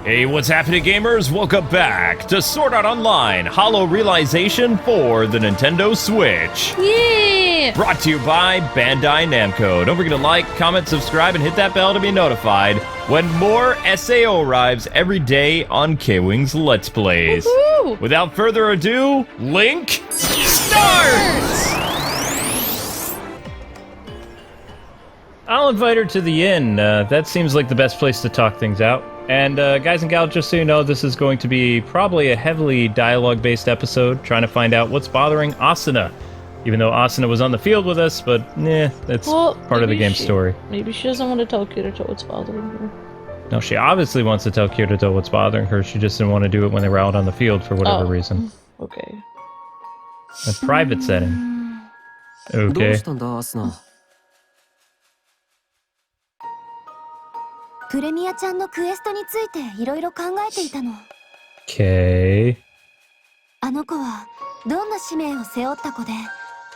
Hey, what's happening, gamers? Welcome back to Sword Art Online Hollow Realization for the Nintendo Switch. Yeah! Brought to you by Bandai Namco. Don't forget to like, comment, subscribe, and hit that bell to be notified when more SAO arrives every day on KwingsLetsPlays. Woohoo! Without further ado, Link starts! I'll invite her to the inn. That seems like the best place to talk things out. And guys and gals, just so you know, this is going to be probably a heavily dialogue-based episode, trying to find out what's bothering Asuna. Even though Asuna was on the field with us, but that's part of the game's story. Maybe she doesn't want to tell Kirito what's bothering her. No, she obviously wants to tell Kirito what's bothering her. She just didn't want to do it when they were out on the field for whatever reason. Okay. A private setting. Okay. プレミアちゃんのクエストについていろいろ考えていたの。Okay. あの子はどんな使命を背負った子で、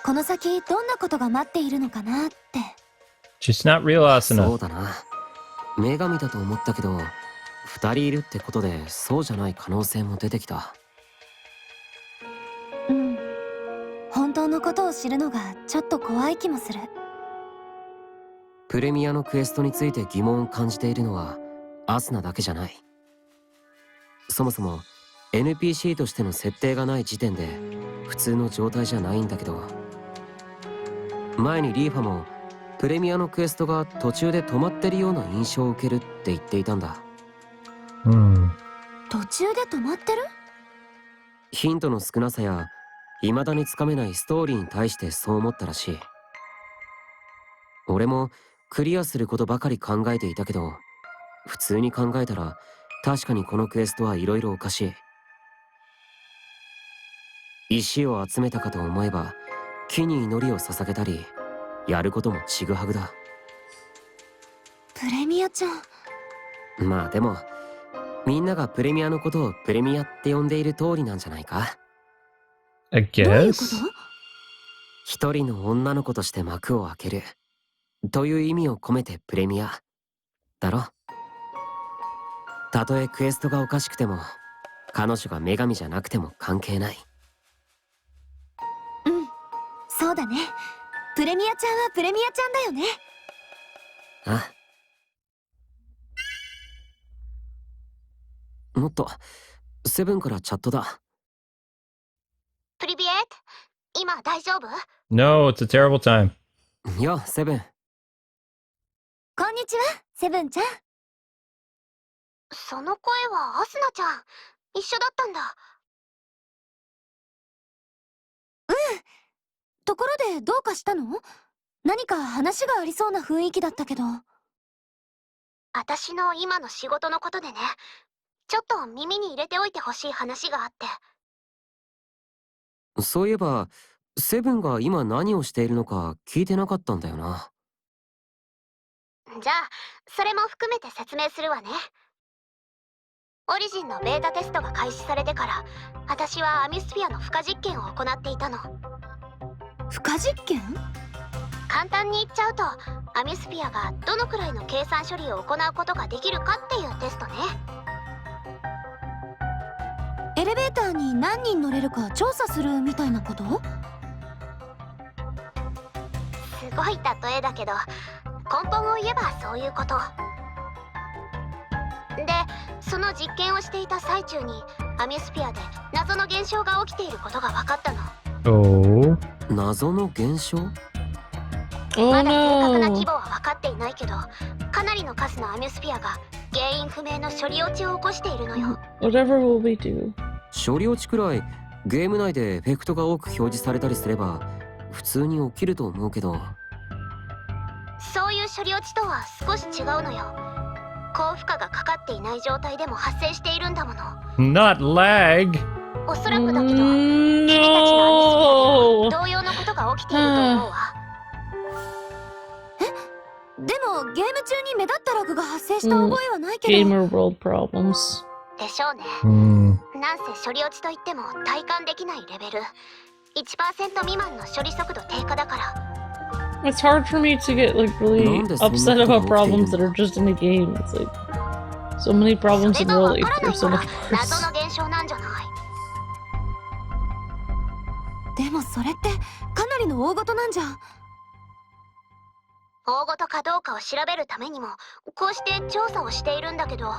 この先どんなことが待っているのかなって。She's not real Asuna. そうだな。女神だと思ったけど、二人いるってことでそうじゃない可能性も出てきた。うん。本当のことを知るのがちょっと怖い気もする。プレミアのクエストについて疑問を感じているのはアスナだけじゃない。そもそも NPC としての設定がない時点で普通の状態じゃないんだけど、前にリーファもプレミアのクエストが途中で止まってるような印象を受けるって言っていたんだ。途中で止まってる？ヒントの少なさや未だにつかめないストーリーに対してそう思ったらしい。俺もクリアすることばかり考えていたけど、普通に考えたら確かにこのクエストはいろいろおかしい。石を集めたかと思えば木に祈りを捧げたり、やることもちぐはぐだ。プレミアちゃん。まあでもみんながプレミアのことをプレミアって呼んでいる通りなんじゃないか。 I どういうこ guess. と？一人の女の子として幕を開けるという意味を込めてプレミアだろ。たとえクエストがおかしくても彼女が女神じゃなくても関係ない。うん、そうだね。プレミアちゃんはプレミアちゃんだよね。あ、もっとセブンからチャットだ。プリビエット、今大丈夫？ No, it's a terrible time. いや、セブン。こんにちは、セブンちゃん。その声はアスナちゃん。一緒だったんだ。うん。ところでどうかしたの？何か話がありそうな雰囲気だったけど。私の今の仕事のことでね、ちょっと耳に入れておいてほしい話があって。そういえばセブンが今何をしているのか聞いてなかったんだよな。じゃあそれも含めて説明するわね。オリジンのベータテストが開始されてから私はアミスフィアの負荷実験を行っていたの。負荷実験？簡単に言っちゃうとアミスフィアがどのくらいの計算処理を行うことができるかっていうテストね。エレベーターに何人乗れるか調査するみたいなこと？すごい例えだけど根本を言えばそういうこと。で、その実験をしていた最中にアミスフィアで謎の現象が起きていることが分かったの。Oh. 謎の現象？まだ正確な規模は分かっていないけど、かなりの数のアミスフィアが原因不明の処理落ちを起こしているのよ。Whatever will we do? 処理落ちくらいゲーム内でエフェクトが多く表示されたりすれば普通に起きると思うけど。そういう処理落ちとは少し違うのよ。高負荷がかかっていない状態でも発生しているんだもの。 Not lag. おそらくだけど、君たちのアミスフィアでも同様のことが起きていると思うわ。でもゲーム中に目立ったラグが発生した覚えはないけど。Gamer world problems. でしょうね。なんせ処理落ちといっても体感できないレベル。1% 未満の処理速度低下だから。It's hard for me to get like really upset about problems that are just in a game. It's like So many problems そ in れが real わ life. からな There's い so なら much 謎 worse. の現象なんじゃない。でもそれってかなりの大事なんじゃ。大事かどうかを調べるためにもこうして調査をしているんだけど、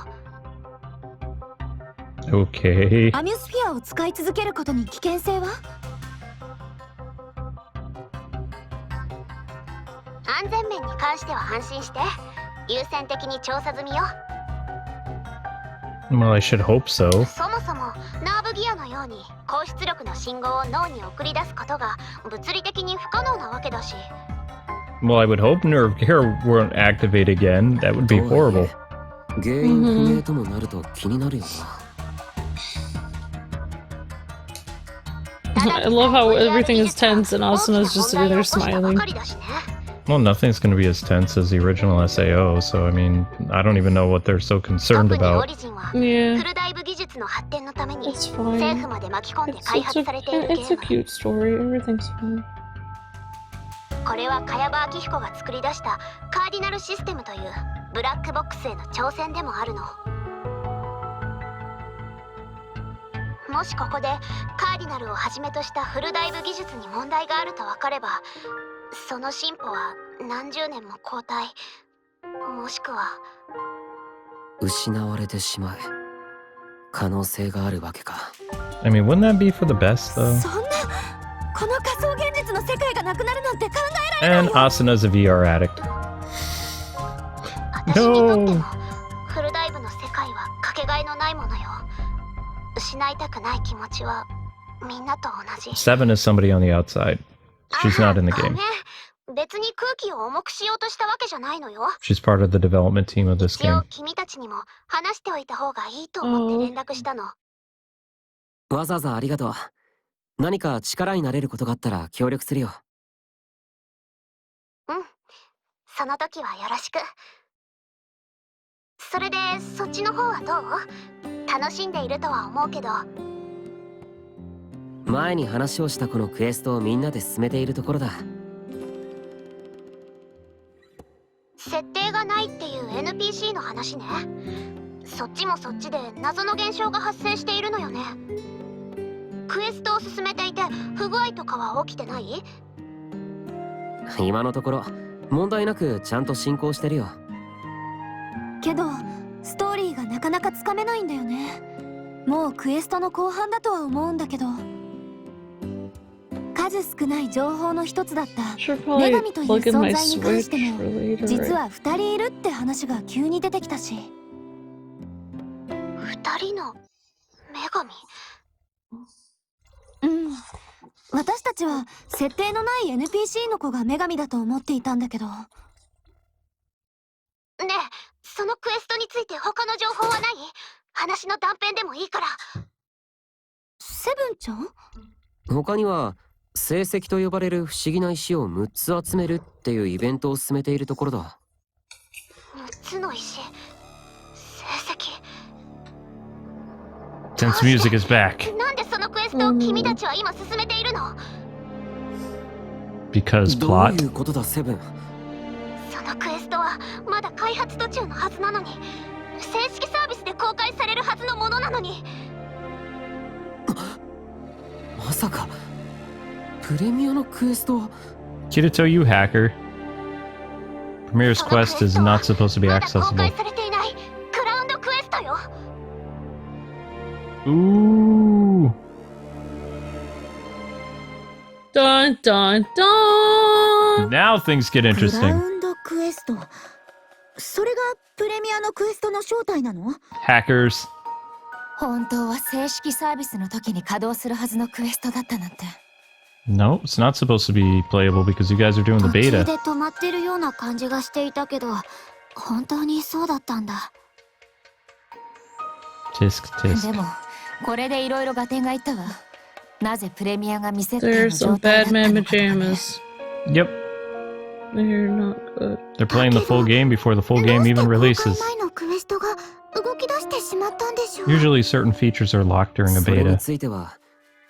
Okay. アミュスフィアを使い続けることに危険性は？安全面に関しては安心して、優先的に調査済みよ。 Well, I should hope so. そもそもナーブギアのように高出力の信号を脳に送り出すことが物理的に不可能なわけだし。 Well, I would hope nerve care won't activate again. That would be horrible. 原因不明ともなると気になるよな。I love how everything is tense and Asuna's just sitting there smiling. Well, nothing's going to be as tense as the original SAO, so I mean, I don't even know what they're so concerned about. Yeah. フルダイブ技術の発展のために It's 政 fine. 府まで巻き込んで開発されているゲ It's a ーム。 cute story. Everything's fine. これは茅場明彦が作り出したカーディナルシステムというブラックボックスへの挑戦でもあるの。もしここでカーディナルをはじめとしたフルダイブ技術に問題があると分かれば、その進歩は何十年も後退、もしくは失われてしまう可能性があるわけか。I mean, wouldn't that be for the best, though? そんなこの仮想現実の世界がなくなるなんて考えられない And よ。 Asuna's a VR addict. 私にとってもフルダイブの世界はかけがえのないものよ。失いたくない気持ちはみんなと同じ。 Seven is somebody on the outside. She's not in the ごめ game. ん、別に空気を重くしようとしたわけじゃないのよ。 She's part of the development team of this 一応 game. 君たちにも話しておいた方がいいと思って連絡したの。わざわざありがとう。何か力になれることがあったら協力するよ。うん、その時はよろしく。それでそっちの方はどう？楽しんでいるとは思うけど。前に話をしたこのクエストをみんなで進めているところだ。設定がないっていう NPC の話ね。そっちもそっちで謎の現象が発生しているのよね。クエストを進めていて不具合とかは起きてない？今のところ問題なくちゃんと進行してるよ。けどストーリーがなかなかつかめないんだよね。もうクエストの後半だとは思うんだけど、数少ない情報の一つだった Should 女 probably 神という plug in my 存在に関して Switch も for later. 実は2人いるって話が急に出てきたし。二人の女神？うん、私たちは設定のない NPC の子が女神だと思っていたんだけど。ねえ、そのクエストについて他の情報はない？話の断片でもいいから。セブンちゃん？他には聖石と呼ばれる不思議な石を6つ集めるっていうイベントを進めているところだ。6つの石、聖石。 Tense music is back. なんでそのクエストを君たちは今進めているの？ Because どう plot? いうことだセブン。そのクエストはまだ開発途中のはずなのに、正式サービスで公開されるはずのものなのに。まさかプレミアのクエスト。 Kirito, you hacker. Premier's その quest クエ is ストは not supposed to be まだ公 accessible. 開されていないクラウンドクエストよ。 Ooh. Dun dun dun! Now things get クラ interesting. ウンドクエスト、それがプレミアのクエストの正体なの？ Hackers. 本当は正式サービスの時に稼働するはずのクエストだったなんて。 No, it's not supposed to be playable because you guys are doing the 途中 beta. で止まってるような感じがしていたけど、本当にそうだったんだ。 Tisk tisk. でもこれでいろいろ合点がいったわ。なぜプレミアが未設定の There's 状 some 態だ bad った man のかとかね。 pajamas. Yep, They're not good. they're playing the full game before the full game even releases. 前のクエストが動き出してしまったんでしょう。 Usually certain features are locked during a それに beta, ついては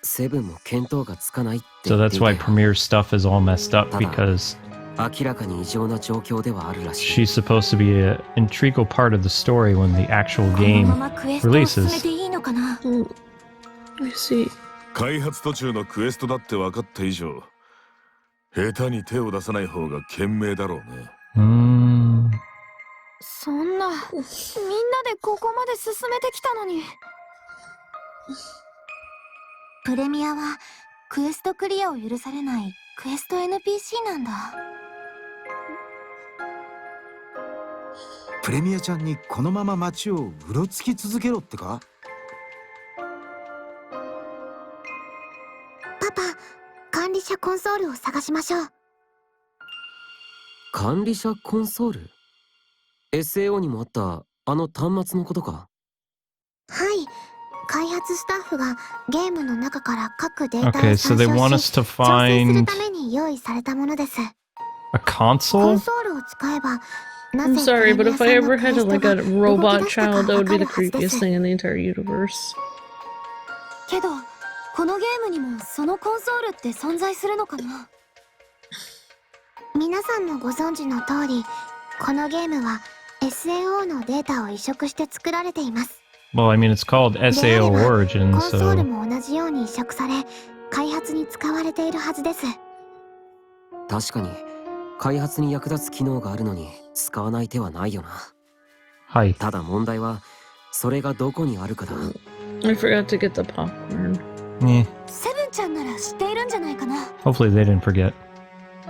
セブンも見当がつかないって so 言って that's いた why よ。 Premier's stuff is all messed up because 明らかに異常な状況ではあるらしい。 She's supposed to be an integral part of the story when the actual この game ままクエストを進め releases. ていいのかな。 I see. 開発途中のクエストだって分かった以上、下手に手を出さない方が賢明だろうね。そんな、みんなでここまで進めてきたのに。プレミアはクエストクリアを許されないクエスト NPC なんだ。プレミアちゃんにこのまま街をうろつき続けろってか？パパ、管理者コンソールを探しましょう。管理者コンソール？ SAO にもあったあの端末のことか？はい。開発スタッフがゲームの中から各データを Okay, so 参 they 照 want し、 us to 調整する find ために用意されたものです。 a コ console? ンソールを使えば、な I'm ぜ sorry, プ but レミア if さ I んの ever クエ had ス like ト a が動き robot 出したか child, that わ would か be る the はずで creepiest す。 thing in the entire universe. けど、このゲームにもそのコンソールって存在するのかな？皆さんもご存知の通り、このゲームは SAO のデータを移植して作られています。 Well, I mean, it's called であれ SAO ば、 Origin, コンソール so も同じように移植され、開発に使われているはずです。確かに開発に役立つ機能があるのに使わない手はないよな。はい。ただ問題はそれがどこにあるかだ。 I forgot to get the popcorn. Eh, セブンちゃんなら知っているんじゃないかな。 hopefully they didn't forget.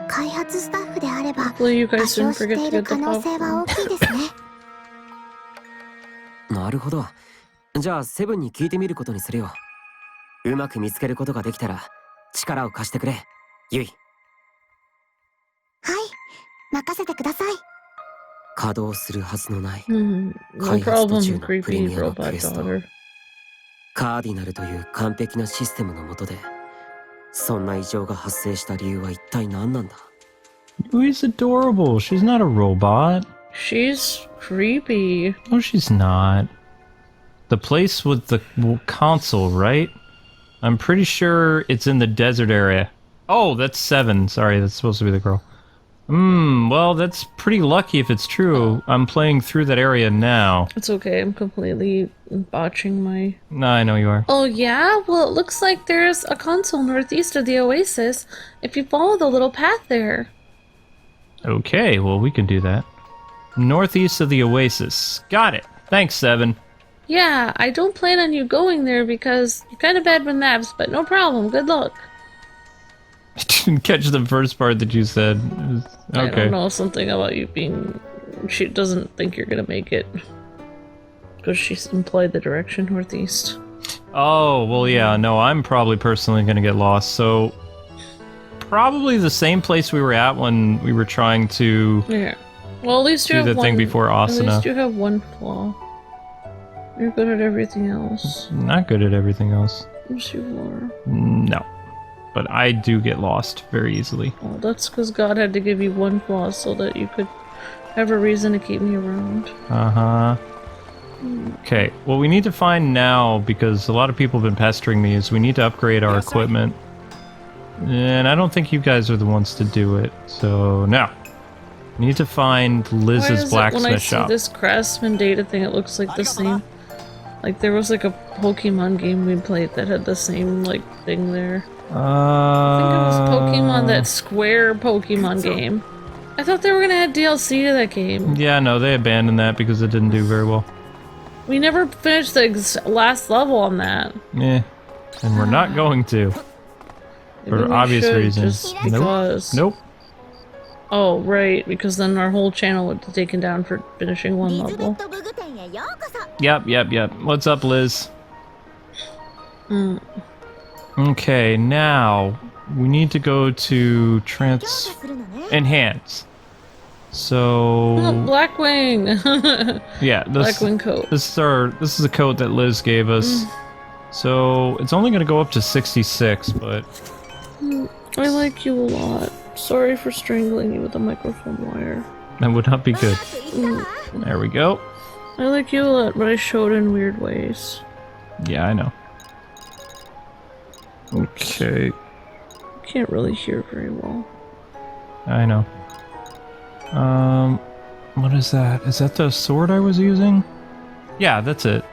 開発スタッフであれば、 Hopefully you 場 guys 所を didn't 知って forget い to る get 可 the 能性は popcorn. 大きいですね。なるほど。じゃあセブンに聞いてみることにするよ。うまく見つけることができたら力を貸してくれ、ユイ。はい、任せてください。稼働するはずのない No 開発途中 problem, のプレ creepy ミアのク robot エスト。 daughter. カーディナルという完璧なシステムの下でそんな異常が発生した理由は一体何なんだ？ Yui's adorable. She's not a robot. She's creepy. No, she's not. The place with the console, right? I'm pretty sure it's in the desert area. Oh, that's 7. Sorry, that's supposed to be the girl. Well, that's pretty lucky if it's true. I'm playing through that area now. It's okay, I'm completely botching my... No, I know you are. Oh yeah? Well, it looks like there's a console northeast of the oasis if you follow the little path there. Okay, well, we can do that. Northeast of the oasis. Got it. Thanks, 7. Yeah, I don't plan on you going there because you're kind of bad with maps, but no problem, good luck. I didn't catch the first part that you said. I Okay. don't know, something about you being... She doesn't think you're gonna make it. Because she's implied the direction northeast. Oh, well, yeah, no, I'm probably personally gonna get lost, so... Probably the same place we were at when we were trying to Yeah. Well, at least you do have the one... thing before At least Asuna. you have one flaw. You're good at everything else. Not good at everything else. Yes, you are. No. But I do get lost very easily. Well, that's because God had to give you one flaw so that you could have a reason to keep me around. Uh-huh. Okay, what we need to find now, because a lot of people have been pestering me, is we need to upgrade our equipment. And I don't think you guys are the ones to do it, so now. We need to find Why Liz's is it when I blacksmith see shop. this Craftsman data thing, it looks like the same? Like, there was like a Pokemon game we played that had the same, like, thing there. I think it was Pokemon, that Square Pokemon game. I thought they were gonna add DLC to that game. Yeah, no, they abandoned that because it didn't do very well. We never finished the last level on that. Yeah. And we're not going to. Maybe For we obvious should, reasons. just Nope. because. Nope. Oh, right, because then our whole channel would be taken down for finishing one level. 武具店へようこそ。 Yep. What's up, Liz? Mm. Okay, now we need to go to 強化するのね。 enhance. Oh, So Blackwing! yeah, Blackwing coat. this is a coat that Liz gave us. So it's only going to go up to 66, but I like you a lot. Sorry for strangling you with a microphone wire. that would not be good. うまくいったわ。 There we go. I like you a lot, but I showed in weird ways. Yeah, I know. Okay, Can't really hear very well. I know. What is that? Is that the sword I was using? Yeah, that's it.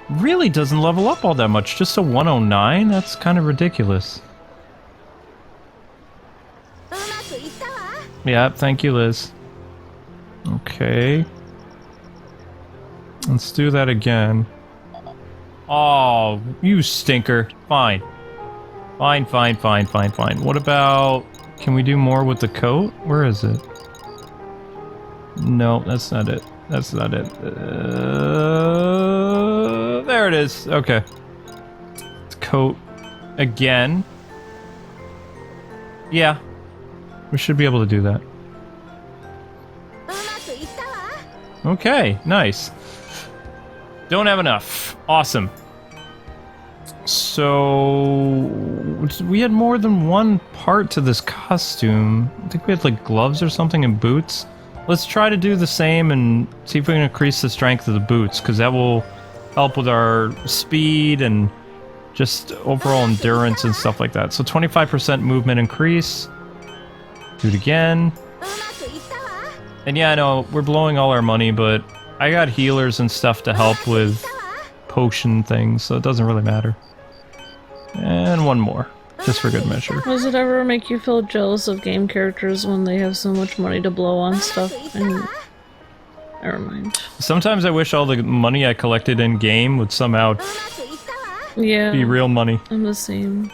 Really doesn't level up all that much. Just a 109? That's kind of ridiculous. Yeah, thank you, Liz. Okay. Let's do that again. Oh, you stinker. Fine. Fine. What about... Can we do more with the coat? Where is it? No, that's not it. That's not it. There it is. Okay. Coat again. Yeah. We should be able to do that. Okay, nice. Don't have enough. Awesome. So... we had more than one part to this costume. I think we had like gloves or something and boots. Let's try to do the same and see if we can increase the strength of the boots, because that will help with our speed and just overall endurance and stuff like that. So 25% movement increase. Do it again. And yeah, I know, we're blowing all our money, but I got healers and stuff to help with potion things, so it doesn't really matter. And one more, just for good measure. Does it ever make you feel jealous of game characters when they have so much money to blow on stuff? And never mind. Sometimes I wish all the money I collected in game would somehow be real money. I'm the same.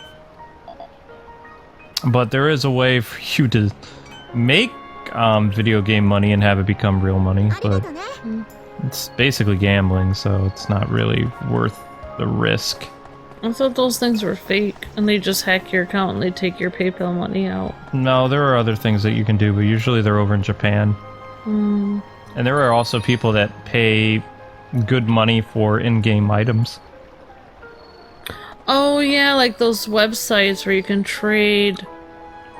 But there is a way for you to make video game money and have it become real money, but it's basically gambling, so it's not really worth the risk. I thought those things were fake, and they just hack your account and they take your PayPal money out. No, there are other things that you can do, but usually they're over in Japan. And there are also people that pay good money for in-game items. Oh yeah, like those websites where you can trade,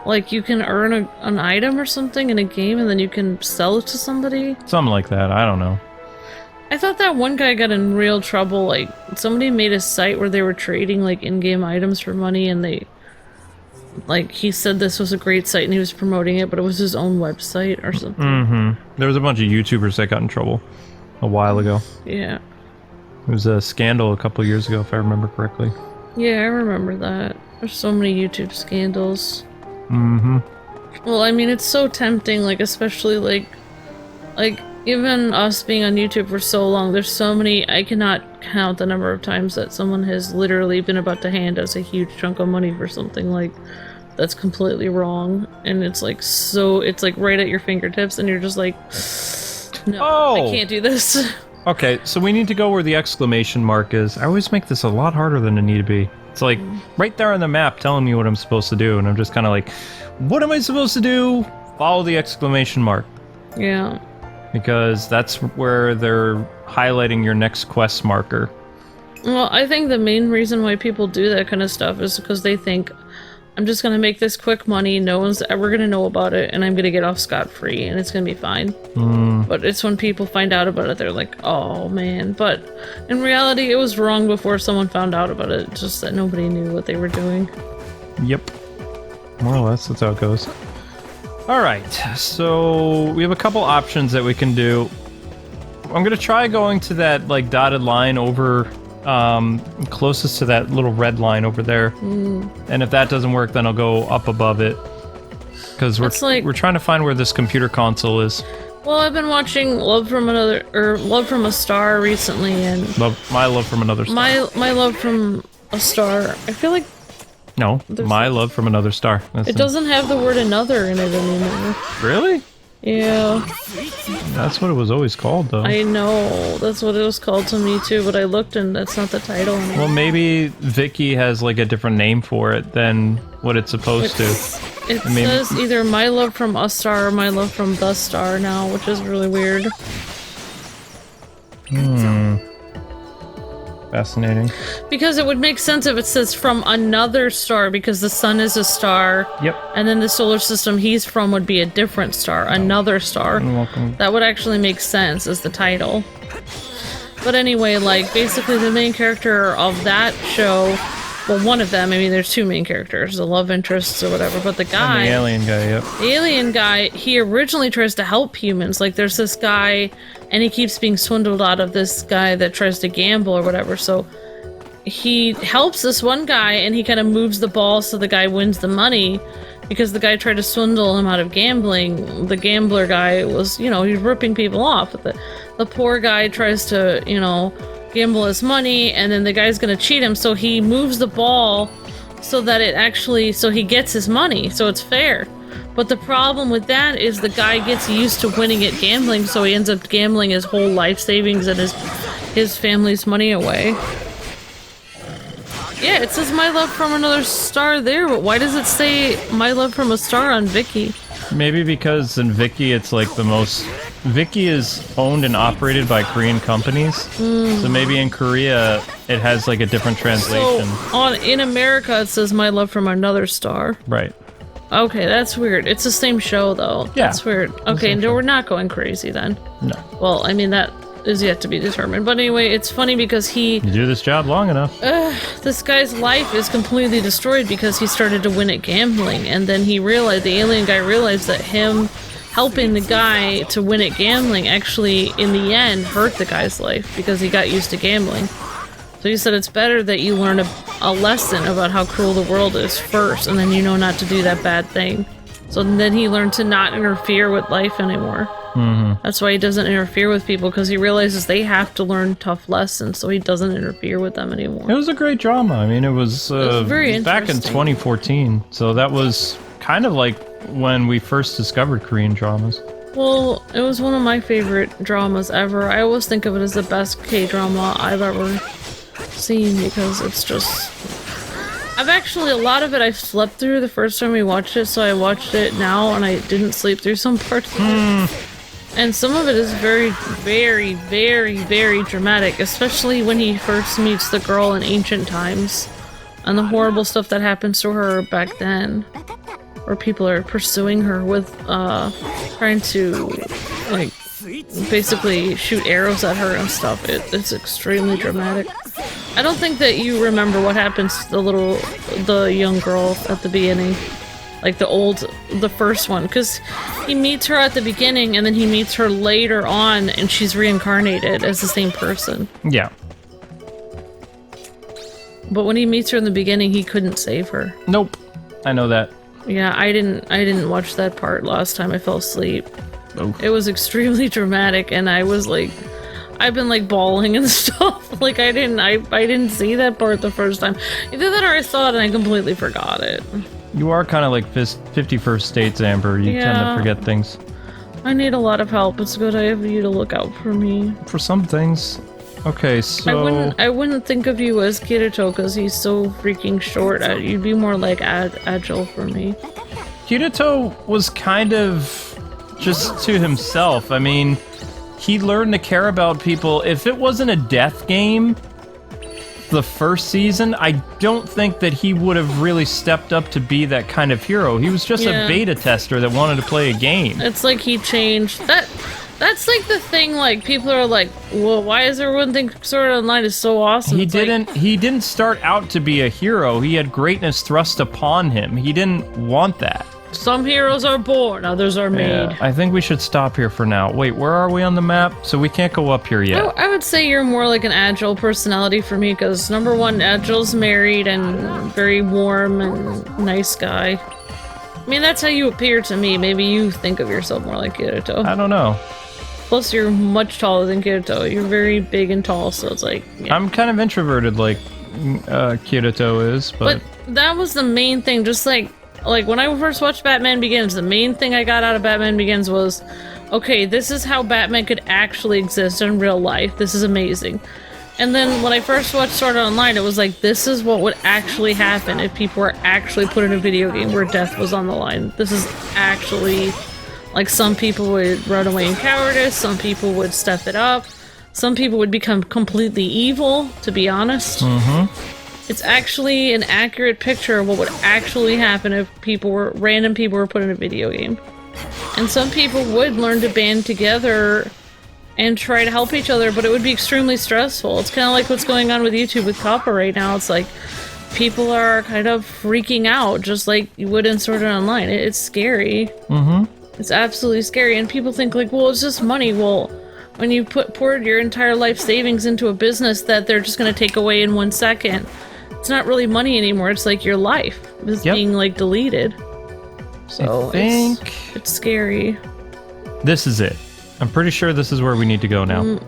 like you can earn an item or something in a game and then you can sell it to somebody? Something like that, I don't know. I thought that one guy got in real trouble, like somebody made a site where they were trading like in-game items for money, and they, like, he said this was a great site and he was promoting it, but it was his own website or something. There was a bunch of YouTubers that got in trouble a while ago. Yeah. It was a scandal a couple years ago, if I remember correctly. Yeah, I remember that. There's so many YouTube scandals. Well, I mean, it's so tempting, like, especially, like, even us being on YouTube for so long, there's so many, I cannot count the number of times that someone has literally been about to hand us a huge chunk of money for something, like, that's completely wrong, and it's, like, so, it's, like, right at your fingertips, and you're just like, no, I can't do this. Okay, so we need to go where the exclamation mark is. I always make this a lot harder than it need to be. It's like, right there on the map telling me what I'm supposed to do, and I'm just kind of like, what am I supposed to do? Follow the exclamation mark. Yeah. Because that's where they're highlighting your next quest marker. Well, I think the main reason why people do that kind of stuff is because they think, I'm just gonna make this quick money, no one's ever gonna know about it, and I'm gonna get off scot-free, and it's gonna be fine. But it's when people find out about it, they're like, oh man. But in reality, it was wrong before someone found out about it, just that nobody knew what they were doing. Yep. More or less, that's how it goes. Alright, so we have a couple options that we can do. I'm gonna try going to that, like, dotted line over, closest to that little red line over there. And if that doesn't work, then I'll go up above it. Because we're trying to find where this computer console is. Well, I've been watching Love from a Star recently, and... My Love from Another Star. My Love from a Star. I feel like... No, My Love from Another Star. It doesn't have the word another in it anymore. Really? Yeah. That's what it was always called, though. I know, that's what it was called to me too, but I looked and that's not the title anymore. Well, maybe Vicky has, like, a different name for it than what it's supposed to. It says either My Love from a Star or My Love from the Star now, which is really weird. Fascinating. Because it would make sense if it says from another star, because the sun is a star. Yep. And then the solar system he's from would be a different star, another star. That would actually make sense as the title. But anyway, like, basically the main character of that show well, one of them, I mean, there's two main characters, the love interests or whatever, but the guy... And the alien guy, yep. The alien guy, he originally tries to help humans. Like, there's this guy, and he keeps being swindled out of this guy that tries to gamble or whatever, so he helps this one guy, and he kind of moves the ball so the guy wins the money, because the guy tried to swindle him out of gambling. The gambler guy was, you know, he's ripping people off. But the poor guy tries to, you know, gamble his money, and then the guy's gonna cheat him, so he moves the ball so that it actually, so he gets his money, so it's fair. But the problem with that is the guy gets used to winning at gambling, so he ends up gambling his whole life savings and his family's money away. Yeah, it says My Love from Another Star there, but why does it say My Love from a Star on Viki? Maybe because in Viki it's like the most... Viki is owned and operated by Korean companies, so maybe in Korea it has like a different translation. So in America it says My Love from Another Star. Right. Okay, that's weird. It's the same show though. Yeah. That's weird. Okay, no, we're not going crazy then. No. Well, I mean, that is yet to be determined. But anyway, it's funny because You do this job long enough. this guy's life is completely destroyed because he started to win at gambling, and then he realized, the alien guy realized that him helping the guy to win at gambling actually, in the end, hurt the guy's life because he got used to gambling. So he said it's better that you learn a lesson about how cruel the world is first, and then you know not to do that bad thing. So then he learned to not interfere with life anymore. That's why he doesn't interfere with people, because he realizes they have to learn tough lessons, so he doesn't interfere with them anymore. It was a great drama. I mean, it was very back in 2014, so that was kind of like when we first discovered Korean dramas. Well, it was one of my favorite dramas ever. I always think of it as the best K-drama I've ever seen, because it's just... I've actually, a lot of it I slept through the first time we watched it, so I watched it now and I didn't sleep through some parts of it. And some of it is very, very, very, very dramatic, especially when he first meets the girl in ancient times and the horrible stuff that happens to her back then, where people are pursuing her with, trying to, like, basically shoot arrows at her and stuff. It's extremely dramatic. I don't think that you remember what happens to the young girl at the beginning. Like the first one, because he meets her at the beginning and then he meets her later on and she's reincarnated as the same person. Yeah. But when he meets her in the beginning, he couldn't save her. Nope. I know that. Yeah, I didn't watch that part last time. I fell asleep. It was extremely dramatic, and I was like, I've been like bawling and stuff. Like I didn't see that part the first time. Either that or I saw it and I completely forgot it. You are kind of like 51st States, Amber. You tend to forget things. I need a lot of help. It's good I have you to look out for me. For some things. Okay, so... I wouldn't think of you as Kirito because he's so freaking short. You'd be more like Agile for me. Kirito was kind of just to himself. I mean, he learned to care about people. If it wasn't a death game, the first season, I don't think that he would have really stepped up to be that kind of hero. He was just a beta tester that wanted to play a game. It's like he changed. That's like the thing, like, people are like, well, why does everyone think Sword Art Online is so awesome? He didn't start out to be a hero. He had greatness thrust upon him. He didn't want that. Some heroes are born, others are made. Yeah, I think we should stop here for now. Wait, where are we on the map? So we can't go up here yet. I would say you're more like an Agile personality for me, because number one, Agile's married and very warm and nice guy. I mean, that's how you appear to me. Maybe you think of yourself more like Kirito. I don't know. Plus, you're much taller than Kirito. You're very big and tall, so it's like... Yeah. I'm kind of introverted like Kirito is, but that was the main thing, just like when I first watched Batman Begins, the main thing I got out of Batman Begins was, okay, this is how Batman could actually exist in real life. This is amazing. And then when I first watched Sword Art Online, it was like, this is what would actually happen if people were actually put in a video game where death was on the line. This is actually, like, some people would run away in cowardice, some people would step it up, some people would become completely evil, to be honest. It's actually an accurate picture of what would actually happen if random people were put in a video game. And some people would learn to band together and try to help each other, but it would be extremely stressful. It's kind of like what's going on with YouTube with Coppa right now. It's like, people are kind of freaking out, just like you would in Sword Art Online. It's scary. Mm-hmm. It's absolutely scary, and people think like, well, it's just money. Well, when you poured your entire life savings into a business that they're just going to take away in 1 second, it's not really money anymore. It's like your life is being like deleted. So it's scary. This is it. I'm pretty sure this is where we need to go now.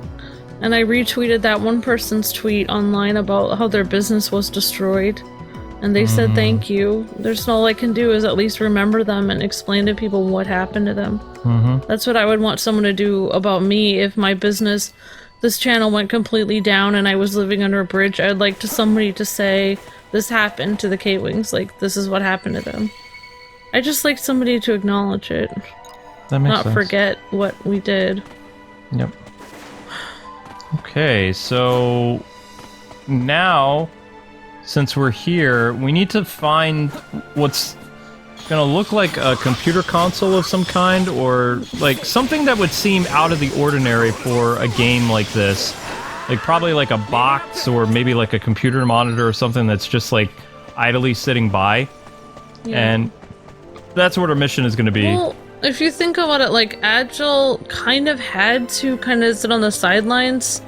And I retweeted that one person's tweet online about how their business was destroyed. And they said thank you. There's all I can do is at least remember them and explain to people what happened to them. That's what I would want someone to do about me if my business, this channel went completely down and I was living under a bridge. I'd like somebody to say, this happened to the K-Wings, like this is what happened to them. I just like somebody to acknowledge it. That makes sense. Not forget what we did. Yep. Okay, so now, since we're here, we need to find what's gonna look like a computer console of some kind, or like something that would seem out of the ordinary for a game like this. Like probably like a box, or maybe like a computer monitor or something that's just like idly sitting by. Yeah. And that's what our mission is gonna be. Well, if you think about it, like, Agile kind of had to kind of sit on the sidelines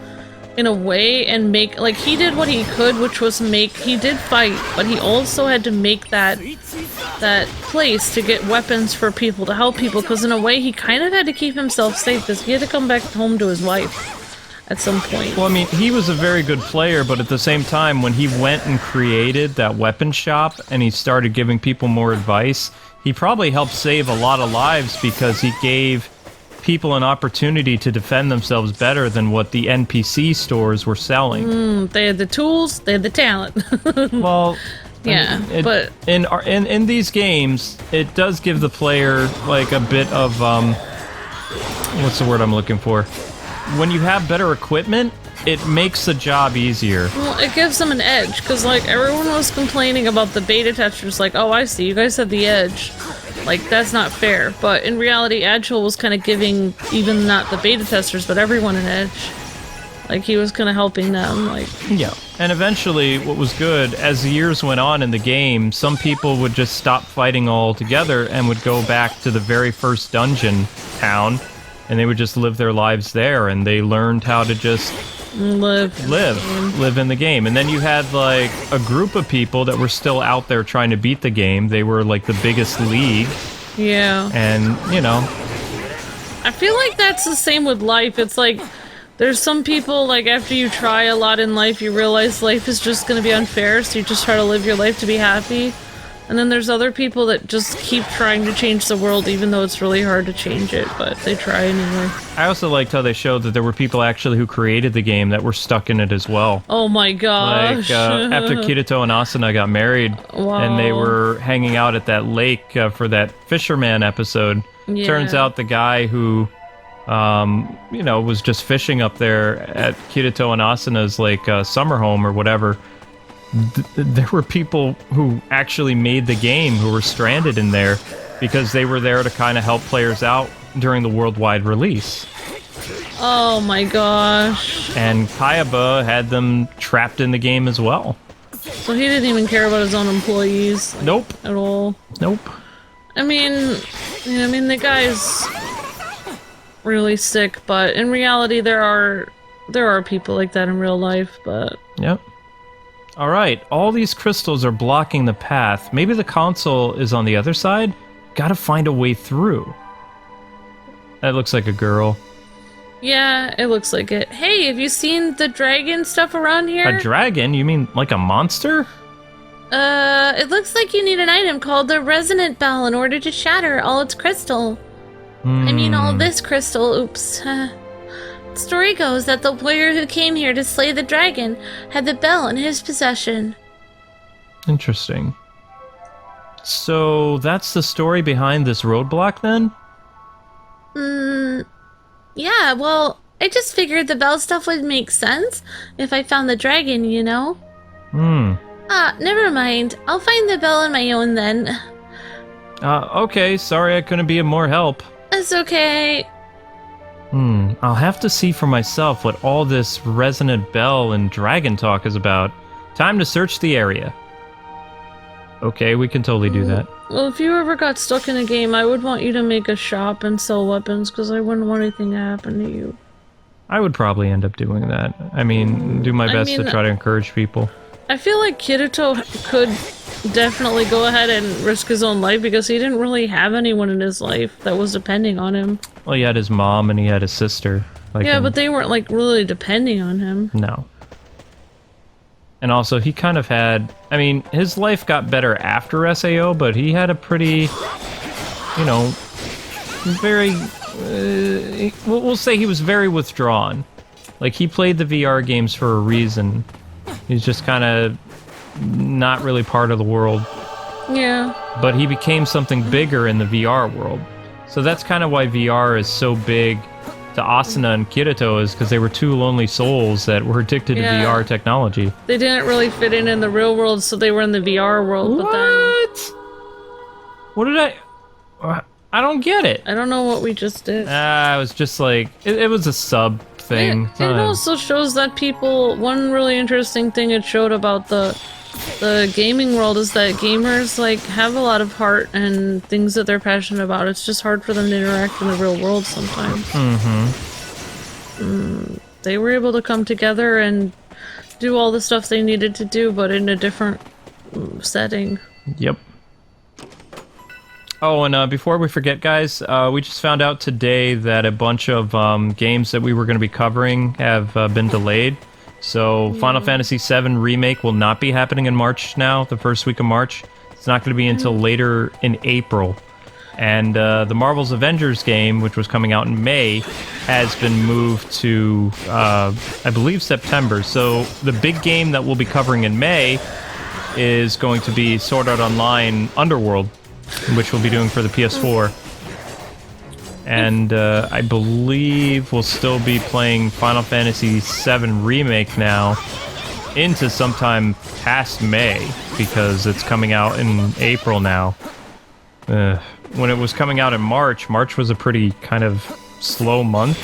in a way and make, like, he did what he could, which was he did fight, but he also had to make that place to get weapons for people, to help people, because in a way he kind of had to keep himself safe, because he had to come back home to his wife at some point. Well, I mean, he was a very good player, but at the same time, when he went and created that weapon shop and he started giving people more advice, he probably helped save a lot of lives because he gave people an opportunity to defend themselves better than what the NPC stores were selling. They had the tools, they had the talent. Well, yeah, but in these games, it does give the player like a bit of what's the word I'm looking for? When you have better equipment, it makes the job easier. Well, it gives them an edge, because, like, everyone was complaining about the beta testers, like, oh, I see, you guys have the edge. Like, that's not fair. But in reality, Agile was kind of giving, even not the beta testers, but everyone an edge. Like, he was kind of helping them, like... Yeah, and eventually, what was good, as the years went on in the game, some people would just stop fighting altogether and would go back to the very first dungeon town, and they would just live their lives there, and they learned how to just... live in the game. And then you had like a group of people that were still out there trying to beat the game. They were like the biggest league. Yeah. And, you know, I feel like that's the same with life. It's like there's some people, like, after you try a lot in life, you realize life is just going to be unfair, so you just try to live your life to be happy. And then there's other people that just keep trying to change the world, even though it's really hard to change it, but they try anyway. I also liked how they showed that there were people actually who created the game that were stuck in it as well. Oh my gosh. Like, after Kirito and Asuna got married, and they were hanging out at that lake for that fisherman episode, turns out the guy who, you know, was just fishing up there at Kirito and Asuna's, like, summer home or whatever, there were people who actually made the game who were stranded in there because they were there to kind of help players out during the worldwide release. Oh my gosh. And Kayaba had them trapped in the game as well. So he didn't even care about his own employees? Like, nope. At all? Nope. I mean, the guy's really sick, but in reality there are people like that in real life, but... Yep. Alright, all these crystals are blocking the path. Maybe the console is on the other side? Gotta find a way through. That looks like a girl. Yeah, it looks like it. Hey, have you seen the dragon stuff around here? A dragon? You mean like a monster? It looks like you need an item called the Resonant Bell in order to shatter all its crystal. I mean, all this crystal, oops. Story goes that the warrior who came here to slay the dragon had the bell in his possession. Interesting. So that's the story behind this roadblock then? Yeah, well, I just figured the bell stuff would make sense if I found the dragon, you know? Never mind. I'll find the bell on my own then. Okay, sorry I couldn't be of more help. It's okay. I'll have to see for myself what all this resonant bell and dragon talk is about. Time to search the area. Okay, we can totally do that. Well, if you ever got stuck in a game, I would want you to make a shop and sell weapons, because I wouldn't want anything to happen to you. I would probably end up doing that. I mean, do my best to try to encourage people. I feel like Kirito could definitely go ahead and risk his own life, because he didn't really have anyone in his life that was depending on him. Well, he had his mom and he had his sister. Like, yeah, but they weren't, like, really depending on him. No. And also, he kind of had... I mean, his life got better after SAO, but he had a pretty, you know, very... we'll say he was very withdrawn. Like, he played the VR games for a reason. He's just kind of not really part of the world. Yeah. But he became something bigger in the VR world. So that's kind of why VR is so big to Asuna and Kirito, is because they were two lonely souls that were addicted to VR technology. They didn't really fit in the real world, so they were in the VR world. What? But then... What did I don't get it. I don't know what we just did. It was just like... It was a sub thing. It also shows that people... One really interesting thing it showed about the gaming world is that gamers, like, have a lot of heart and things that they're passionate about. It's just hard for them to interact in the real world sometimes. They were able to come together and do all the stuff they needed to do, but in a different setting. Yep. Oh, and before we forget, guys, we just found out today that a bunch of games that we were going to be covering have been delayed. So, Final Fantasy VII Remake will not be happening in March now, the first week of March. It's not going to be until later in April. And the Marvel's Avengers game, which was coming out in May, has been moved to, I believe, September. So, the big game that we'll be covering in May is going to be Sword Art Online Underworld, which we'll be doing for the PS4. And I believe we'll still be playing Final Fantasy VII Remake now into sometime past May, because it's coming out in April now. When it was coming out in March was a pretty kind of slow month.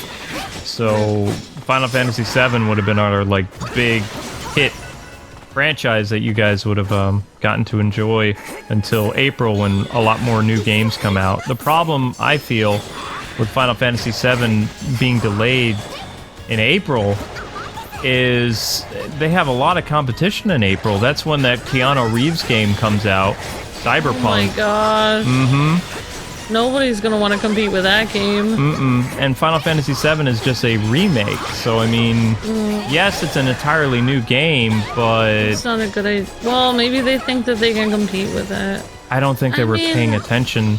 So Final Fantasy VII would have been our, like, big hit franchise that you guys would have gotten to enjoy until April, when a lot more new games come out. The problem, I feel, with Final Fantasy VII being delayed in April is they have a lot of competition in April. That's when that Keanu Reeves game comes out, Cyberpunk. Oh my god. Nobody's gonna want to compete with that game. And Final Fantasy VII is just a remake, so I mean, yes, it's an entirely new game, but... It's not a good idea. Well, maybe they think that they can compete with that. I don't think they were paying attention.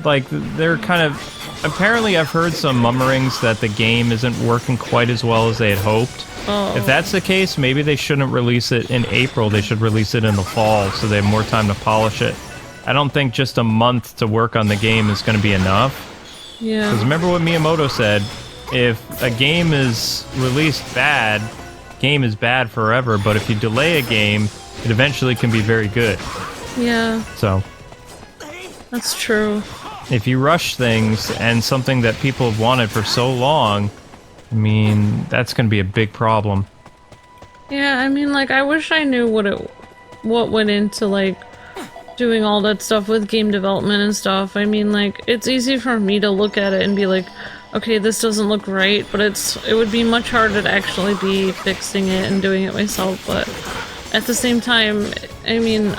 Like, they're kind of... Apparently, I've heard some mummerings that the game isn't working quite as well as they had hoped. If that's the case, maybe they shouldn't release it in April. They should release it in the fall, so they have more time to polish it. I don't think just a month to work on the game is going to be enough. Yeah. Because remember what Miyamoto said, if a game is released bad, game is bad forever, but if you delay a game, it eventually can be very good. Yeah. So... That's true. If you rush things and something that people have wanted for so long, I mean, that's going to be a big problem. Yeah, I mean, like, I wish I knew what went into, like, doing all that stuff with game development and stuff. I mean, like, it's easy for me to look at it and be like, okay, this doesn't look right, but it would be much harder to actually be fixing it and doing it myself. But at the same time, I mean,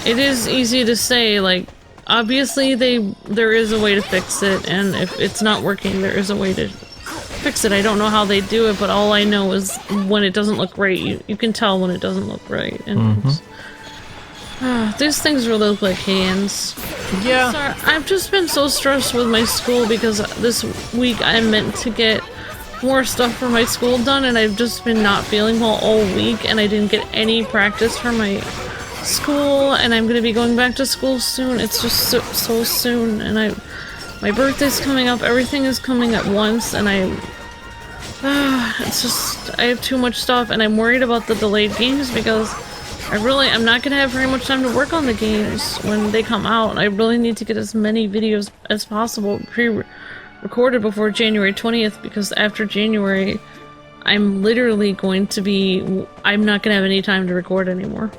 it is easy to say, like, obviously there is a way to fix it, and if it's not working, there is a way to fix it. I don't know how they do it, but all I know is when it doesn't look right, you can tell when it doesn't look right. And these things really look like hands. Yeah. Sorry, I've just been so stressed with my school because this week I meant to get more stuff for my school done, and I've just been not feeling well all week, and I didn't get any practice for my school, and I'm gonna be going back to school soon. It's just so soon, and my birthday's coming up. Everything is coming at once, and it's just, I have too much stuff, and I'm worried about the delayed games because I'm not gonna have very much time to work on the games when they come out. I really need to get as many videos as possible pre-recorded before January 20th, because after January, I'm literally going to be, I'm not gonna have any time to record anymore.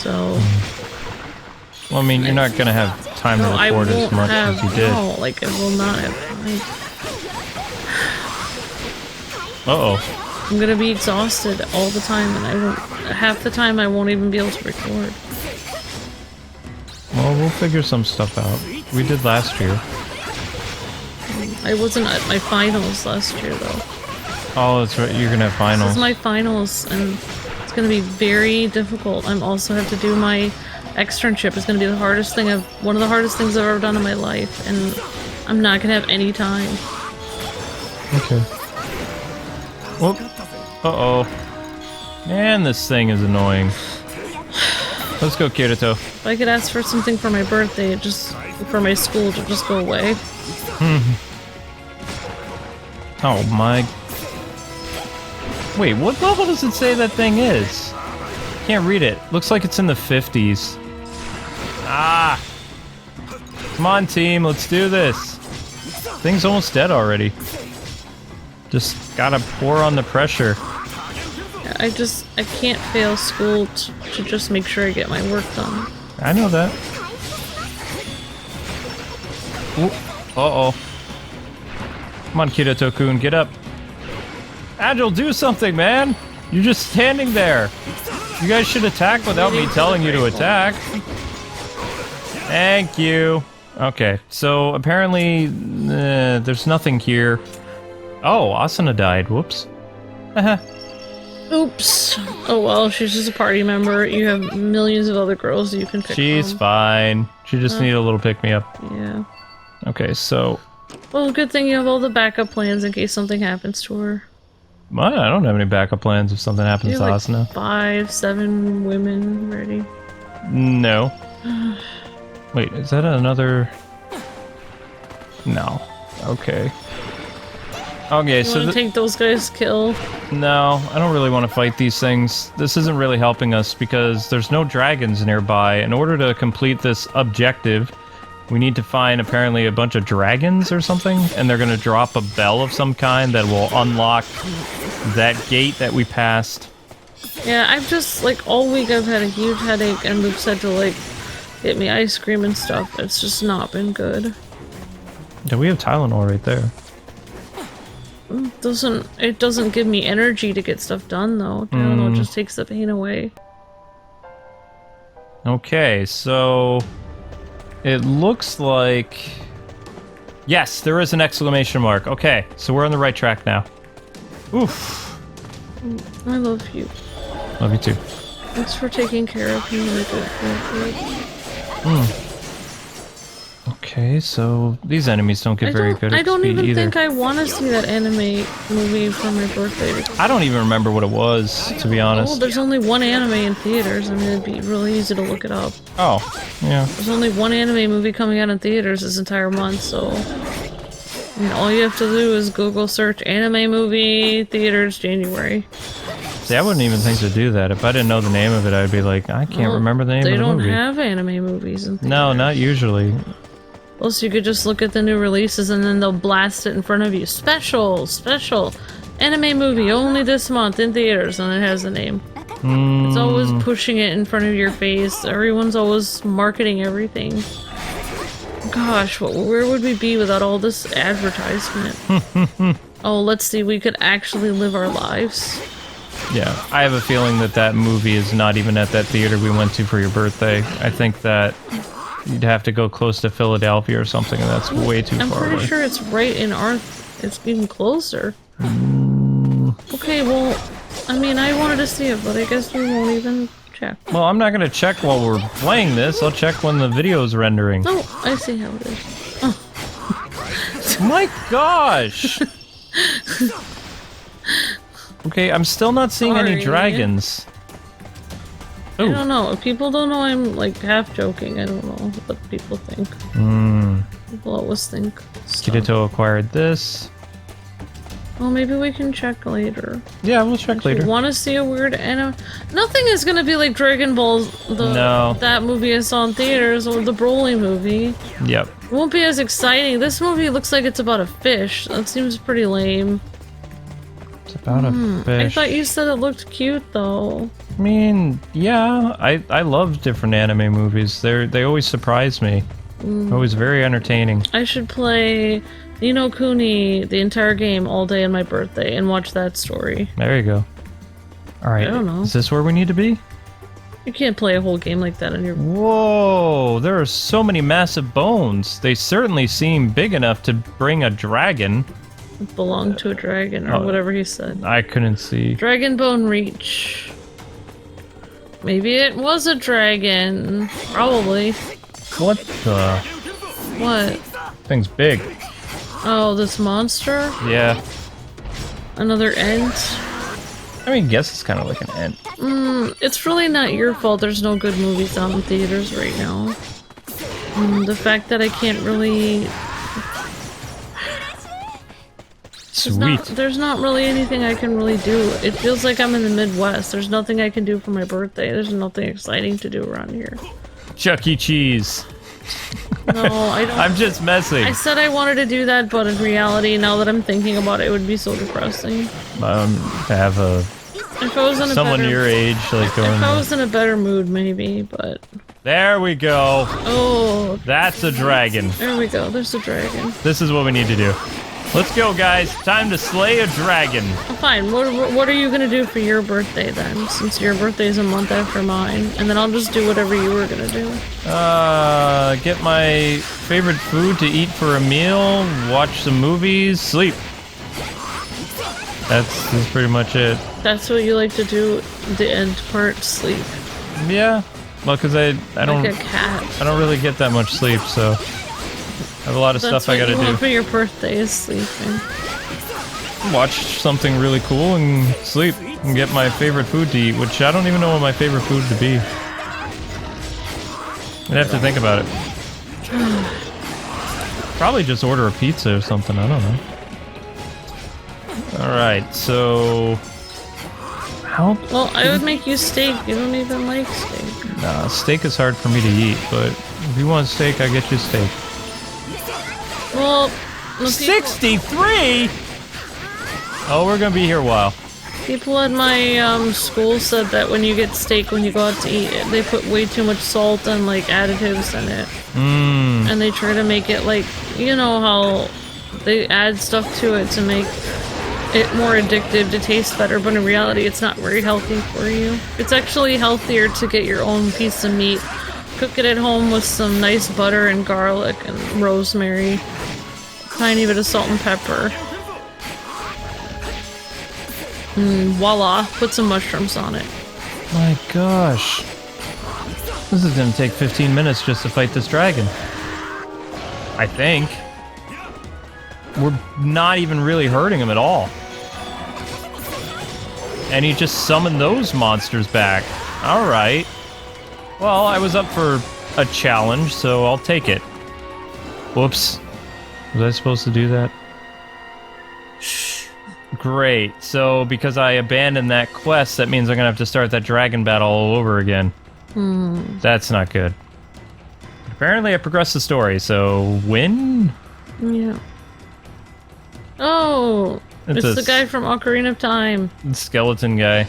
so... Well, I mean, you're not gonna have time to I record won't as much have, as you did. no, like, I will not have time. Uh-oh. I'm gonna be exhausted all the time, and I won't... Half the time I won't even be able to record. Well, we'll figure some stuff out. We did last year. I wasn't at my finals last year, though. Oh, that's right. You're gonna have finals. This is my finals, and it's gonna be very difficult. I'm also have to do my externship. It's gonna be the hardest thing one of the hardest things I've ever done in my life, and I'm not gonna have any time. Okay. Whoop. Uh-oh. Man, this thing is annoying. Let's go, Kirito. If I could ask for something for my birthday, for my school to just go away. Oh my... Wait, what level does it say that thing is? Can't read it. Looks like it's in the 50s. Ah! Come on, team, let's do this. Thing's almost dead already. Just gotta pour on the pressure. I can't fail school to just make sure I get my work done. I know that. Ooh, uh-oh. Come on, Kirito-kun, get up. Agile, do something, man! You're just standing there. You guys should attack without me telling you to attack. Thank you. Okay, so apparently there's nothing here. Oh, Asuna died. Whoops. Oops. Oh well, she's just a party member. You have millions of other girls that you can pick She's from. fine. She just needed a little pick-me-up. Yeah. Okay, so... Well, good thing you have all the backup plans in case something happens to her. Well, I don't have any backup plans if something happens You to have Asuna. like 5, 7 women ready. No. Wait, is that another... No. Okay. Okay, You so... want to take those guys' kill? No, I don't really want to fight these things. This isn't really helping us because there's no dragons nearby. In order to complete this objective, we need to find apparently a bunch of dragons or something, and they're going to drop a bell of some kind that will unlock that gate that we passed. Yeah, I've just, like, all week I've had a huge headache and we've said to, like, get me ice cream and stuff. It's just not been good. Yeah, we have Tylenol right there. It doesn't give me energy to get stuff done, though. I don't know, it just takes the pain away. Okay, so... It looks like... Yes, there is an exclamation mark. Okay, so we're on the right track now. Oof. I love you. Love you too. Thanks for taking care of me. Make it feel good. Okay, so these enemies don't get very good at I don't speed even either. think I want to see that anime movie for my birthday. I don't even remember what it was, to be Oh, honest. there's only one anime in theaters. I mean, it'd be really easy to look it up. Oh, yeah. There's only one anime movie coming out in theaters this entire month, so... I mean, all you have to do is Google search anime movie, theaters, January. See, I wouldn't even think to do that. If I didn't know the name of it, I'd be like, I can't remember the name of the movie. They don't have anime movies in theaters. No, not usually. Plus, you could just look at the new releases and then they'll blast it in front of you. Special! Special! Anime movie only this month in theaters, and it has a name. It's always pushing it in front of your face. Everyone's always marketing everything. Gosh, where would we be without all this advertisement? Oh, let's see, we could actually live our lives. Yeah, I have a feeling that that movie is not even at that theater we went to for your birthday. I think that you'd have to go close to Philadelphia or something, and that's way too I'm far away. pretty sure it's right in our... It's even closer. Okay, well, I mean, I wanted to see it, but I guess we won't even check. Well, I'm not gonna check while we're playing this. I'll check when the video's rendering. Oh, I see how it is. Oh. My gosh! Okay, I'm still not seeing any Sorry. dragons. I Ooh. don't know. If people don't know I'm, like, half joking, I don't know what people think. People always think stuff. Kirito acquired this. Well, maybe we can check later. Yeah, we'll check later. You want to see a weird anime? Nothing is gonna be like Dragon Ball, that movie I saw in theaters, or the Broly movie. Yep. It won't be as exciting. This movie looks like it's about a fish. That seems pretty lame. It's about a I fish. thought you said it looked cute, though. I mean, yeah, I love different anime movies. They always surprise me. Always very entertaining. I should play Ni no Kuni the entire game all day on my birthday and watch that story. There you go. All right. I don't know. Is this where we need to be? You can't play a whole game like that on your... Whoa, there are so many massive bones. They certainly seem big enough to bring a dragon. Belong to a dragon, or whatever he said. I couldn't see. Dragon Bone Reach. Maybe it was a dragon. Probably. What the? What? Thing's big. Oh, this monster? Yeah. Another ent? I mean, I guess it's kind of like an ant. It's really not your fault there's no good movies out in theaters right now. The fact that I can't really... Sweet. There's not really anything I can really do. It feels like I'm in the Midwest. There's nothing I can do for my birthday. There's nothing exciting to do around here. Chuck E. Cheese. No, I don't. I'm just messing. I said I wanted to do that, but in reality, now that I'm thinking about it, it would be so depressing. To have a If I was in a someone better, your age like going. If I was in a better mood, maybe, but... There we go. Oh. That's a dragon. There we go. There's a dragon. This is what we need to do. Let's go, guys. Time to slay a dragon. Fine. What are you gonna do for your birthday then? Since your birthday is a month after mine, and then I'll just do whatever you were gonna do. Get my favorite food to eat for a meal, watch some movies, sleep. That's pretty much it. That's what you like to do. The end part, sleep. Yeah. Well, because I don't. Like a cat. I don't really get that much sleep, so I have a lot of stuff I gotta That's what you want do. for your birthday is sleeping. Watch something really cool and sleep and get my favorite food to eat, which I don't even know what my favorite food to be. I'd have to think about it. Probably just order a pizza or something, I don't know. Alright, so... How? Well, I would make you steak. You don't even like steak. Nah, steak is hard for me to eat, but if you want steak, I get you steak. Well, 63?! Oh, we're gonna be here a while. People at my school said that when you get steak, when you go out to eat it, they put way too much salt and like additives in it. And they try to make it like, you know how they add stuff to it to make it more addictive to taste better, but in reality it's not very healthy for you. It's actually healthier to get your own piece of meat, cook it at home with some nice butter and garlic and rosemary, tiny bit of salt and pepper. Voila, put some mushrooms on it. My gosh. This is gonna take 15 minutes just to fight this dragon. I think. We're not even really hurting him at all. And he just summoned those monsters back. Alright. Well, I was up for a challenge, so I'll take it. Whoops. Was I supposed to do that? Great. So, because I abandoned that quest, that means I'm gonna have to start that dragon battle all over again. That's not good. Apparently I progressed the story, so win? Yeah. Oh! It's the guy from Ocarina of Time. Skeleton guy.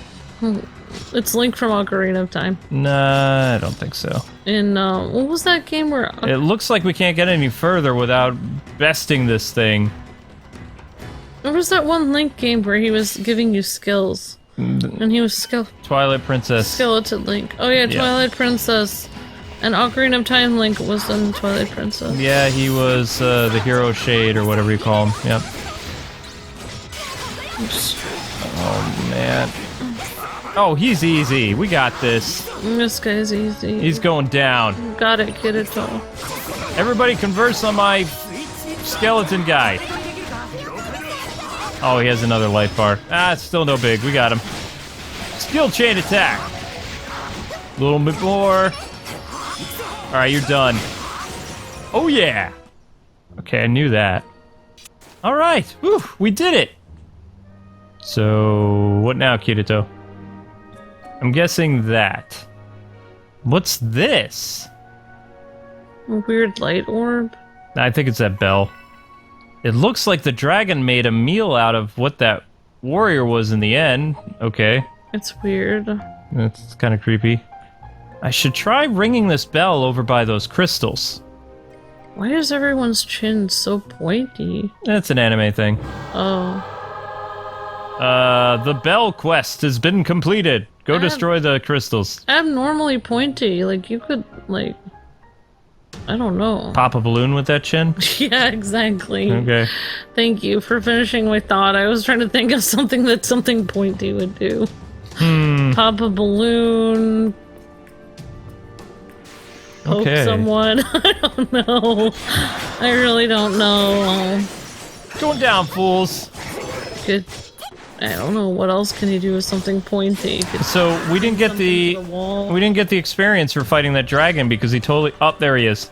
It's Link from Ocarina of Time. Nah, I don't think so. In, what was that game where... It looks like we can't get any further without besting this thing. There was that one Link game where he was giving you skills. And he was Twilight Princess. Skeleton Link. Oh yeah, Twilight Princess. And Ocarina of Time Link was in Twilight Princess. Yeah, he was the hero shade or whatever you call him. Yep. Oh man. Oh, he's easy. We got this. This guy's easy. He's going down. Got it, Kirito. Everybody converse on my skeleton guy. Oh, he has another life bar. Ah, it's still no big. We got him. Skill chain attack. A little bit more. Alright, you're done. Oh, yeah. Okay, I knew that. Alright. Whew, we did it. So, what now, Kirito? I'm guessing that. What's this? A weird light orb? I think it's that bell. It looks like the dragon made a meal out of what that warrior was in the end. Okay. It's weird. That's kind of creepy. I should try ringing this bell over by those crystals. Why is everyone's chin so pointy? That's an anime thing. Oh. The bell quest has been completed. Go destroy the crystals. Abnormally pointy. Like, you could, like... I don't know. Pop a balloon with that chin? Yeah, exactly. Okay. Thank you for finishing my thought. I was trying to think of something that something pointy would do. Pop a balloon. Poke someone. I don't know. I really don't know. Going down, fools. Good. I don't know what else can you do with something pointy. So we didn't get the experience for fighting that dragon because he totally. Oh, there he is.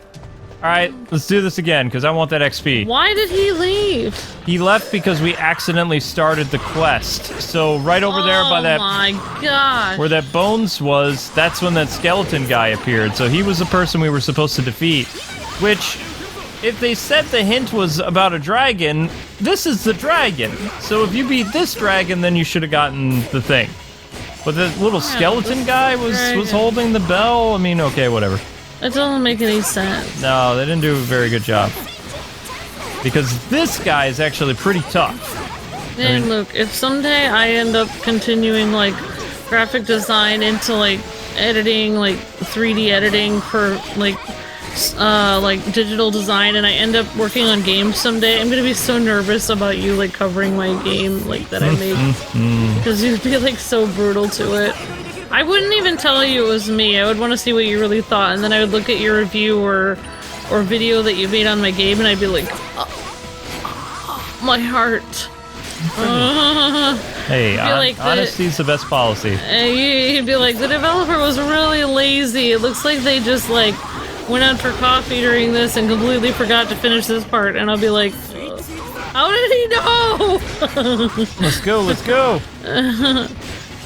All right, let's do this again because I want that XP. Why did he leave? He left because we accidentally started the quest. So right over there by that. Oh my gosh. Where that bones was, that's when that skeleton guy appeared. So he was the person we were supposed to defeat. Which, if they said the hint was about a dragon, this is the dragon. So if you beat this dragon, then you should have gotten the thing. But the little skeleton guy was holding the bell. I mean, okay, whatever. That doesn't make any sense. No, they didn't do a very good job. Because this guy is actually pretty tough. And look, if someday I end up continuing, like, graphic design into, like, editing, like, 3D editing for, like, digital design, and I end up working on games someday, I'm gonna be so nervous about you, like, covering my game, like, that I made. Because you'd be, like, so brutal to it. I wouldn't even tell you it was me. I would want to see what you really thought, and then I would look at your review or video that you made on my game, and I'd be like, my heart. Hey, honesty's the best policy. You'd be like, the developer was really lazy. It looks like they just, like, went out for coffee during this and completely forgot to finish this part, and I'll be like, how did he know? Let's go, let's go.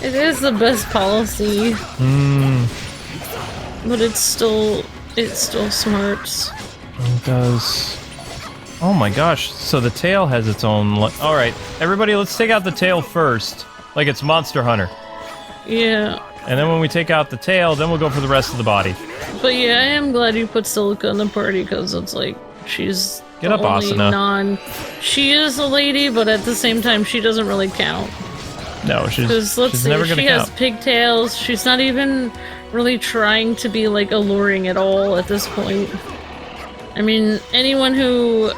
It is the best policy. But it still smarts. It does. Oh my gosh, so the tail has its own... Alright, everybody, let's take out the tail first. Like it's Monster Hunter. Yeah. And then when we take out the tail, then we'll go for the rest of the body. But yeah, I am glad you put Silica in the party, because it's like, she's Get up, only Asuna. She is a lady, but at the same time, she doesn't really count. No, she's never gonna she count. has pigtails. She's not even really trying to be, like, alluring at all at this point. I mean, anyone who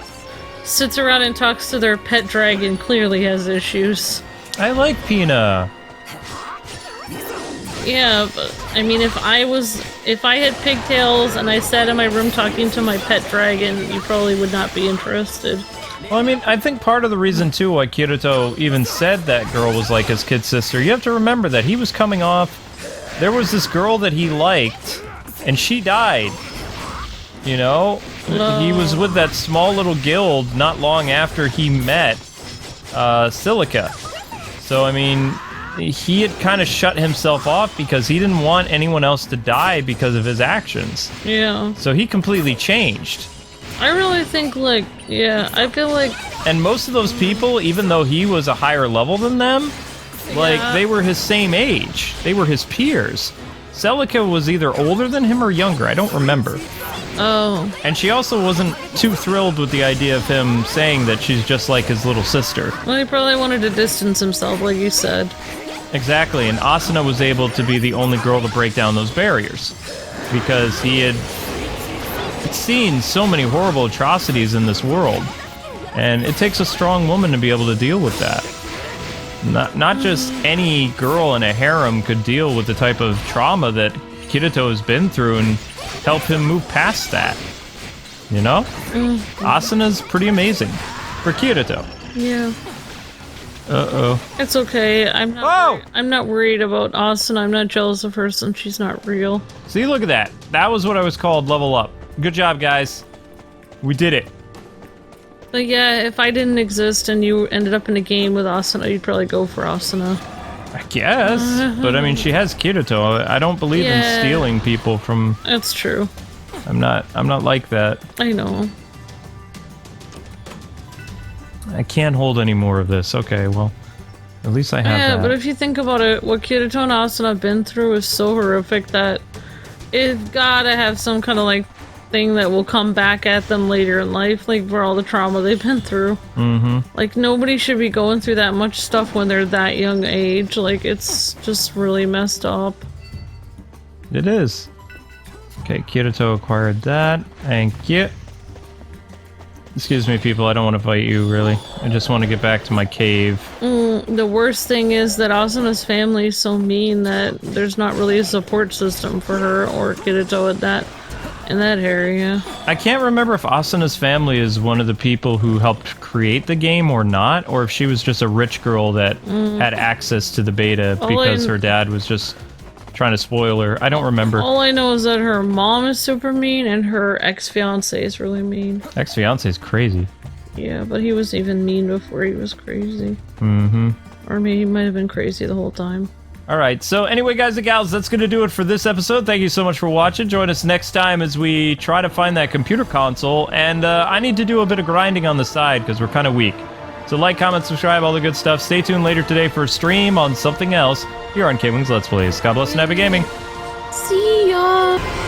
sits around and talks to their pet dragon clearly has issues. I like Pina. Yeah, but I mean, if I had pigtails and I sat in my room talking to my pet dragon, you probably would not be interested. Well, I mean, I think part of the reason, too, why Kirito even said that girl was like his kid sister, you have to remember that he was coming off... There was this girl that he liked, and she died. You know? No. He was with that small little guild not long after he met Silica. So, I mean, he had kind of shut himself off because he didn't want anyone else to die because of his actions. Yeah. So he completely changed. I really think, like, yeah, I feel like... And most of those people, even though he was a higher level than them, like, they were his same age. They were his peers. Celica was either older than him or younger, I don't remember. Oh. And she also wasn't too thrilled with the idea of him saying that she's just like his little sister. Well, he probably wanted to distance himself, like you said. Exactly, and Asuna was able to be the only girl to break down those barriers. Because he had seen so many horrible atrocities in this world. And it takes a strong woman to be able to deal with that. Not just any girl in a harem could deal with the type of trauma that Kirito has been through and help him move past that. You know? Asuna's pretty amazing. For Kirito. Yeah. Uh-oh. It's okay. I'm not worried about Asuna. I'm not jealous of her since she's not real. See, look at that. That was what I was called level up. Good job, guys. We did it. But yeah, if I didn't exist and you ended up in a game with Asuna, you'd probably go for Asuna. I guess. But I mean, she has Kirito. I don't believe in stealing people from... That's true. I'm not like that. I know. I can't hold any more of this. Okay, well. At least I have Yeah, that. but if you think about it, what Kirito and Asuna have been through is so horrific that it's gotta have some kind of like thing that will come back at them later in life, like for all the trauma they've been through. Mm-hmm. Like nobody should be going through that much stuff when they're that young age. Like it's just really messed up. It is. Okay, Kirito acquired that. Thank you. Excuse me, people. I don't want to fight you, really. I just want to get back to my cave. The worst thing is that Asuna's family is so mean that there's not really a support system for her or Kirito in that area. I can't remember if Asuna's family is one of the people who helped create the game or not, or if she was just a rich girl that had access to the beta because her dad was just trying to spoil her. I don't remember. All I know is that her mom is super mean and her ex-fiance is really mean. Ex-fiance is crazy. Yeah, but he was even mean before he was crazy. Mm-hmm. Or maybe he might have been crazy the whole time. Alright, so anyway, guys and gals, that's going to do it for this episode. Thank you so much for watching. Join us next time as we try to find that computer console. And I need to do a bit of grinding on the side because we're kind of weak. So like, comment, subscribe, all the good stuff. Stay tuned later today for a stream on something else here on KwingsLetsPlays. God bless and happy gaming. See ya!